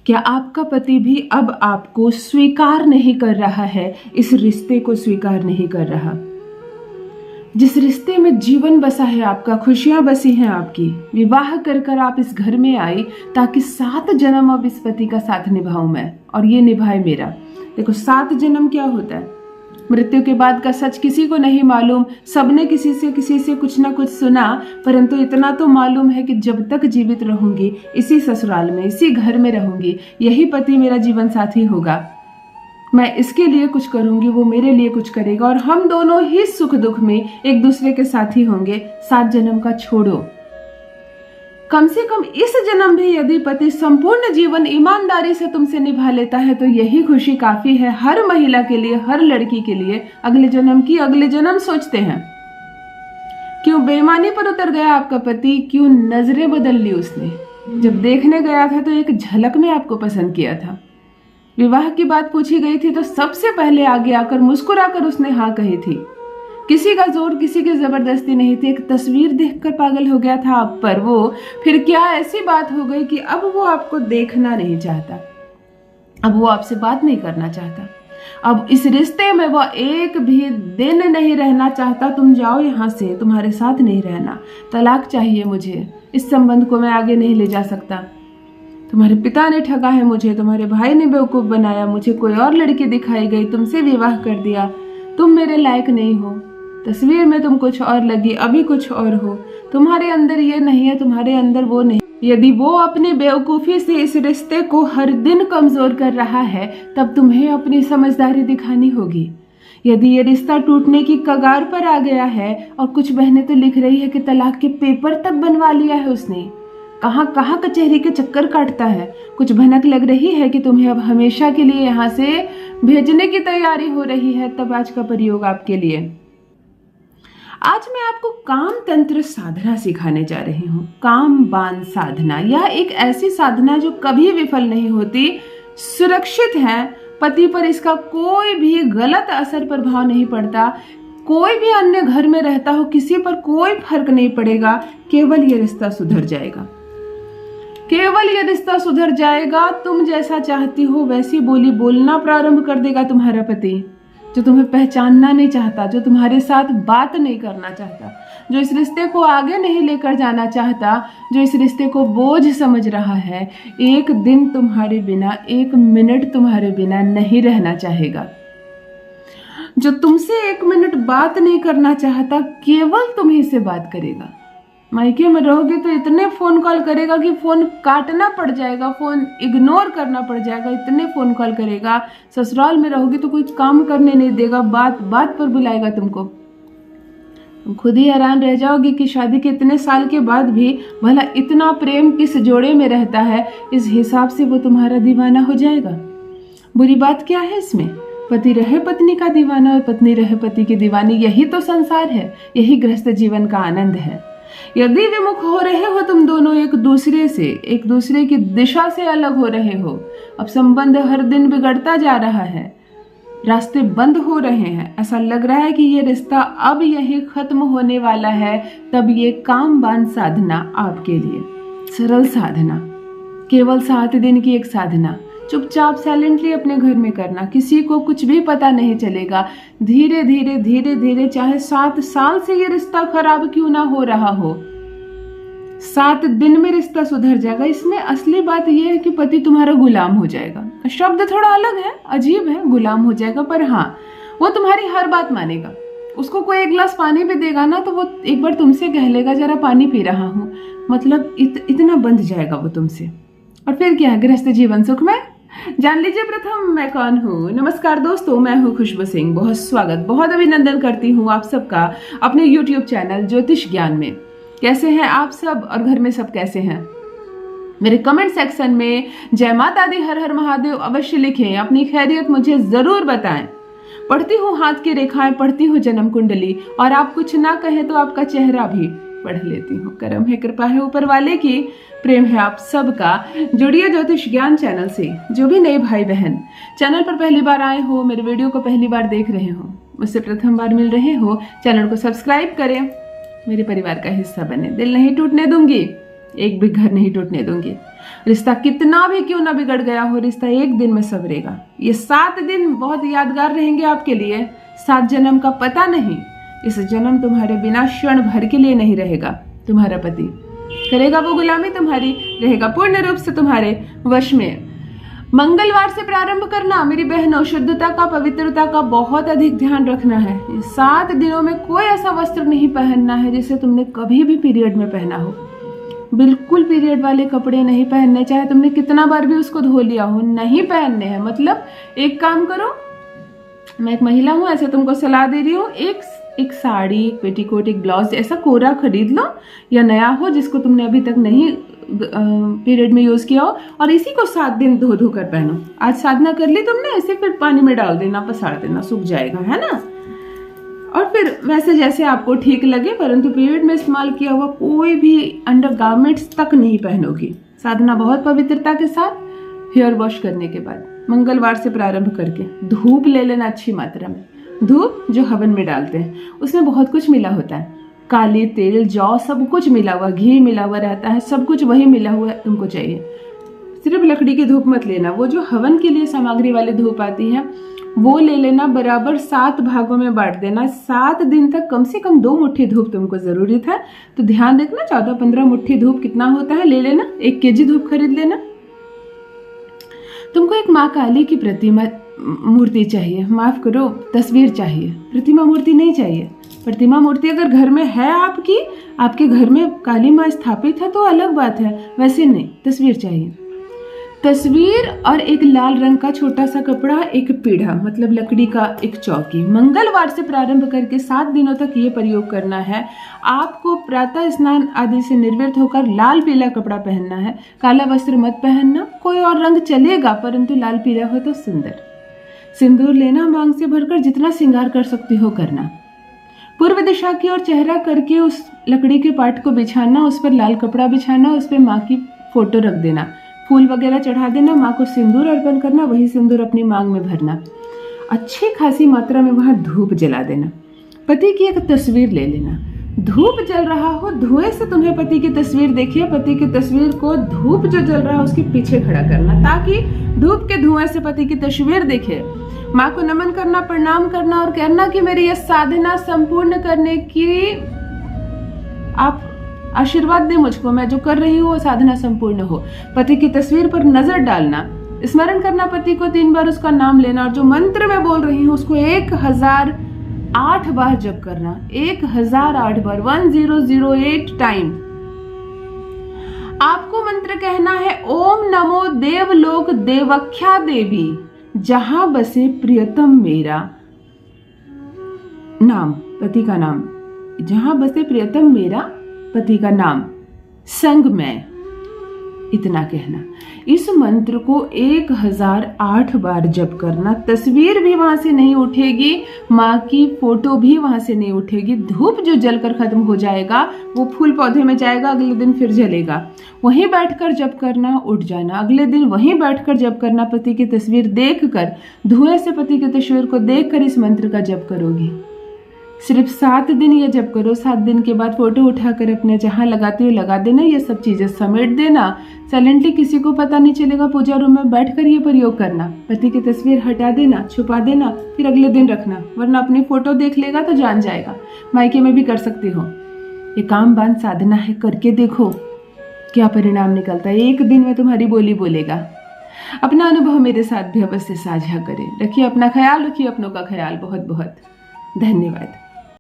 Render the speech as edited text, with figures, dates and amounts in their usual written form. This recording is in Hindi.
क्या आपका पति भी अब आपको स्वीकार नहीं कर रहा है, इस रिश्ते को स्वीकार नहीं कर रहा? जिस रिश्ते में जीवन बसा है आपका, खुशियां बसी हैं आपकी, विवाह कर कर आप इस घर में आई ताकि 7 जन्म अब इस पति का साथ निभाऊं मैं और ये निभाए मेरा। देखो 7 जन्म क्या होता है, मृत्यु के बाद का सच किसी को नहीं मालूम। सबने किसी से कुछ ना कुछ सुना, परंतु इतना तो मालूम है कि जब तक जीवित रहूंगी इसी ससुराल में, इसी घर में रहूंगी, यही पति मेरा जीवन साथी होगा। मैं इसके लिए कुछ करूंगी, वो मेरे लिए कुछ करेगा और हम दोनों ही सुख दुख में एक दूसरे के साथी होंगे। 7 जन्म का छोड़ो, कम से कम इस जन्म भी यदि पति संपूर्ण जीवन ईमानदारी से तुमसे निभा लेता है तो यही खुशी काफी है हर महिला के लिए, हर लड़की के लिए। अगले जन्म सोचते हैं। क्यों बेईमानी पर उतर गया आपका पति? क्यों नजरें बदल ली उसने? जब देखने गया था तो एक झलक में आपको पसंद किया था। विवाह की बात पूछी गई थी तो सबसे पहले आगे आकर मुस्कुराकर उसने हाँ कही थी। किसी का जोर, किसी की जबरदस्ती नहीं थी। एक तस्वीर देखकर पागल हो गया था आप पर वो। फिर क्या ऐसी बात हो गई कि अब वो आपको देखना नहीं चाहता, अब वो आपसे बात नहीं करना चाहता, अब इस रिश्ते में वो एक भी दिन नहीं रहना चाहता। तुम जाओ यहाँ से, तुम्हारे साथ नहीं रहना, तलाक चाहिए मुझे, इस संबंध को मैं आगे नहीं ले जा सकता। तुम्हारे पिता ने ठगा है मुझे, तुम्हारे भाई ने बेवकूफ बनाया, मुझे कोई और लड़की दिखाई गई, तुमसे विवाह कर दिया, तुम मेरे लायक नहीं हो, तस्वीर में तुम कुछ और लगी, अभी कुछ और हो, तुम्हारे अंदर ये नहीं है, तुम्हारे अंदर वो नहीं। यदि वो अपनी बेवकूफी से इस रिश्ते को हर दिन कमजोर कर रहा है तब तुम्हें अपनी समझदारी दिखानी होगी। यदि ये रिश्ता टूटने की कगार पर आ गया है और कुछ बहनें तो लिख रही है कि तलाक के पेपर तक बनवा लिया है उसने, कहाँ कहाँ कचहरी के चक्कर काटता है, कुछ भनक लग रही है कि तुम्हें अब हमेशा के लिए यहाँ से भेजने की तैयारी हो रही है, तब आज का प्रयोग आपके लिए। आज मैं आपको काम तंत्र साधना सिखाने जा रही हूँ। काम बाण साधना, यह एक ऐसी साधना जो कभी विफल नहीं होती, सुरक्षित है, पति पर इसका कोई भी गलत असर प्रभाव नहीं पड़ता। कोई भी अन्य घर में रहता हो, किसी पर कोई फर्क नहीं पड़ेगा, केवल ये रिश्ता सुधर जाएगा, केवल ये रिश्ता सुधर जाएगा। तुम जैसा चाहती हो वैसी बोली बोलना प्रारंभ कर देगा तुम्हारा पति, जो तुम्हें पहचानना नहीं चाहता, जो तुम्हारे साथ बात नहीं करना चाहता, जो इस रिश्ते को आगे नहीं लेकर जाना चाहता, जो इस रिश्ते को बोझ समझ रहा है। एक दिन तुम्हारे बिना, एक मिनट तुम्हारे बिना नहीं रहना चाहेगा। जो तुमसे 1 मिनट बात नहीं करना चाहता, केवल तुम्ही से बात करेगा। मायके में रहोगे तो इतने फोन कॉल करेगा कि फोन काटना पड़ जाएगा, फोन इग्नोर करना पड़ जाएगा, इतने फोन कॉल करेगा। ससुराल में रहोगे तो कोई काम करने नहीं देगा, बात बात पर बुलाएगा तुमको। तुम खुद ही हैरान रह जाओगी कि शादी के इतने साल के बाद भी भला इतना प्रेम किस जोड़े में रहता है। इस हिसाब से वो तुम्हारा दीवाना हो जाएगा। बुरी बात क्या है इसमें? पति रहे पत्नी का दीवाना और पत्नी रहे पति की दीवानी, यही तो संसार है, यही गृहस्थ जीवन का आनंद है। यदि विमुख हो रहे हो तुम दोनों एक दूसरे से, एक दूसरे की दिशा से अलग हो रहे हो, अब संबंध हर दिन बिगड़ता जा रहा है, रास्ते बंद हो रहे हैं, ऐसा लग रहा है कि ये रिश्ता अब यही खत्म होने वाला है, तब ये काम बाण साधना आपके लिए, सरल साधना, केवल 7 दिन की एक साधना, चुपचाप साइलेंटली अपने घर में करना, किसी को कुछ भी पता नहीं चलेगा। धीरे धीरे धीरे धीरे, चाहे 7 साल से ये रिश्ता खराब क्यों ना हो रहा हो, 7 दिन में रिश्ता सुधर जाएगा। इसमें असली बात यह है कि पति तुम्हारा गुलाम हो जाएगा। शब्द थोड़ा अलग है, अजीब है, गुलाम हो जाएगा, पर हाँ वो तुम्हारी हर बात मानेगा। उसको कोई 1 गिलास पानी भी देगा ना तो वो एक बार तुमसे कह लेगा जरा पानी पी रहा हूँ, मतलब इतना बंध जाएगा वो तुमसे। और फिर क्या है, गृहस्थ जीवन सुख में। जान लीजिए प्रथम मैं कौन हूँ। नमस्कार दोस्तों, मैं हूँ खुशबू सिंह। बहुत स्वागत, बहुत अभिनंदन करती हूँ आप सबका अपने YouTube चैनल ज्योतिष ज्ञान में। कैसे हैं आप सब और घर में सब कैसे हैं? मेरे कमेंट सेक्शन में जय माता दी, हर हर महादेव अवश्य लिखें, अपनी खैरियत मुझे जरूर बताएं। पढ़ती हूँ हाथ की रेखाएं, पढ़ती हूँ जन्म कुंडली, और आप कुछ ना कहें तो आपका चेहरा भी पढ़ लेती हूँ। करम है, कृपा है ऊपर वाले की, प्रेम है आप सबका। जुड़िए ज्योतिष ज्ञान चैनल से। जो भी नए भाई बहन चैनल पर पहली बार आए हो, मेरे वीडियो को पहली बार देख रहे हो, मुझसे प्रथम बार मिल रहे हो, चैनल को सब्सक्राइब करें, मेरे परिवार का हिस्सा बने। दिल नहीं टूटने दूंगी। एक भी घर नहीं टूटने दूंगी। रिश्ता कितना भी क्यों ना बिगड़ गया हो, रिश्ता एक दिन में संवरेगा। ये 7 दिन बहुत यादगार रहेंगे आपके लिए। 7 जन्म का पता नहीं, इस जन्म तुम्हारे बिना क्षण भर के लिए नहीं रहेगा। तुम्हारा पति करेगा वो गुलामी तुम्हारी, रहेगा पूर्ण रूप से तुम्हारे वश में। मंगलवार से प्रारंभ करना मेरी बहनों, शुद्धता का, पवित्रता का बहुत अधिक ध्यान रखना है। 7 दिनों में कोई ऐसा वस्त्र नहीं पहनना है जिसे तुमने कभी भी पीरियड में पहना हो। बिल्कुल पीरियड वाले कपड़े नहीं पहनने, चाहे तुमने कितना बार भी उसको धो लिया हो, नहीं पहनने हैं। मतलब एक काम करो, मैं एक महिला हूँ, ऐसे तुमको सलाह दे रही हूँ, एक साड़ी, एक पेटीकोट, एक ब्लाउज ऐसा कोरा खरीद लो या नया हो जिसको तुमने अभी तक नहीं पीरियड में यूज किया हो, और इसी को 7 दिन धो धो कर पहनो। आज साधना कर ली तुमने, इसे फिर पानी में डाल देना, पसार देना, सूख जाएगा, है ना। और फिर वैसे जैसे आपको ठीक लगे, परंतु पीरियड में इस्तेमाल किया हुआ कोई भी अंडरगारमेंट्स तक नहीं पहनोगी। साधना बहुत पवित्रता के साथ हेयर वॉश करने के बाद मंगलवार से प्रारंभ करके धूप ले लेना अच्छी मात्रा में। धूप जो हवन में डालते हैं उसमें बहुत कुछ मिला होता है, काली तेल, जौ, सब कुछ मिला हुआ, घी मिला हुआ रहता है, सब कुछ वही मिला हुआ तुमको चाहिए। सिर्फ लकड़ी की धूप मत लेना, वो जो हवन के लिए सामग्री वाली धूप आती है वो ले लेना। बराबर 7 भागों में बांट देना। 7 दिन तक कम से कम 2 मुट्ठी धूप तुमको जरूरी है, तो ध्यान रखना 14-15 मुट्ठी धूप कितना होता है ले लेना। 1 केजी धूप खरीद लेना। तुमको एक माँ काली की प्रतिमा मूर्ति चाहिए, माफ करो तस्वीर चाहिए, प्रतिमा मूर्ति नहीं चाहिए। प्रतिमा मूर्ति अगर घर में है आपके घर में काली माँ स्थापित है तो अलग बात है, वैसे नहीं, तस्वीर चाहिए। तस्वीर और एक लाल रंग का छोटा सा कपड़ा, एक पीढ़ा मतलब लकड़ी का एक चौकी। मंगलवार से प्रारंभ करके 7 दिनों तक ये प्रयोग करना है। आपको प्रातः स्नान आदि से निर्वृत्त होकर लाल पीला कपड़ा पहनना है। काला वस्त्र मत पहनना, कोई और रंग चलेगा परंतु लाल पीला हो तो सुंदर। सिंदूर लेना, मांग से भरकर जितना श्रृंगार कर सकती हो करना। पूर्व दिशा की ओर चेहरा करके उस लकड़ी के पाट को बिछाना, उस पर लाल कपड़ा बिछाना, उस पर माँ की फोटो रख देना, फूल वगैरह चढ़ा देना, माँ को सिंदूर अर्पण करना, वही सिंदूर अपनी मांग में भरना। अच्छी खासी मात्रा में वहां धूप जला देना। पति की एक तस्वीर ले लेना। धूप जल रहा हो, धुएं से तुम्हें पति की तस्वीर देखिए, पति की तस्वीर को धूप जो जल रहा है उसके पीछे खड़ा करना, ताकि धूप के धुएं से पति की तस्वीर देखे। माँ को नमन करना, प्रणाम करना और कहना कि मेरी यह साधना संपूर्ण करने की आप आशीर्वाद दे मुझको, मैं जो कर रही हूँ वो साधना संपूर्ण हो। पति की तस्वीर पर नजर डालना, स्मरण करना पति को, 3 बार उसका नाम लेना, और जो मंत्र मैं बोल रही हूँ उसको 1008 बार जप करना। 1008 बार, 1008 टाइम। आपको मंत्र कहना है, ओम नमो देवलोक देवख्या देवी, जहां बसे प्रियतम मेरा नाम, पति का नाम, जहां बसे प्रियतम मेरा पति का नाम, संग में। इतना कहना। इस मंत्र को 1008 बार जप करना। तस्वीर भी वहां से नहीं उठेगी, माँ की फोटो भी वहां से नहीं उठेगी। धूप जो जलकर खत्म हो जाएगा वो फूल पौधे में जाएगा, अगले दिन फिर जलेगा। वहीं बैठकर जप करना, उठ जाना, अगले दिन वहीं बैठकर जप करना। पति की तस्वीर देखकर, धुएं से पति की तस्वीर को देखकर इस मंत्र का जप करोगी। सिर्फ 7 दिन ये जप करो। 7 दिन के बाद फोटो उठाकर अपने जहां लगाते हो लगा देना। ये सब चीजें समेट देना, साइलेंटली, किसी को पता नहीं चलेगा। पूजा रूम में बैठकर ये प्रयोग करना। पति की तस्वीर हटा देना, छुपा देना, फिर अगले दिन रखना, वरना अपनी फोटो देख लेगा तो जान जाएगा। मायके में भी कर सकती हो। ये काम बांध साधना है, करके देखो क्या परिणाम निकलता है। 1 दिन में तुम्हारी बोली बोलेगा। अपना अनुभव मेरे साथ भी अवश्य साझा करें। रखिए अपना ख्याल, रखिए अपनों का ख्याल। बहुत बहुत धन्यवाद।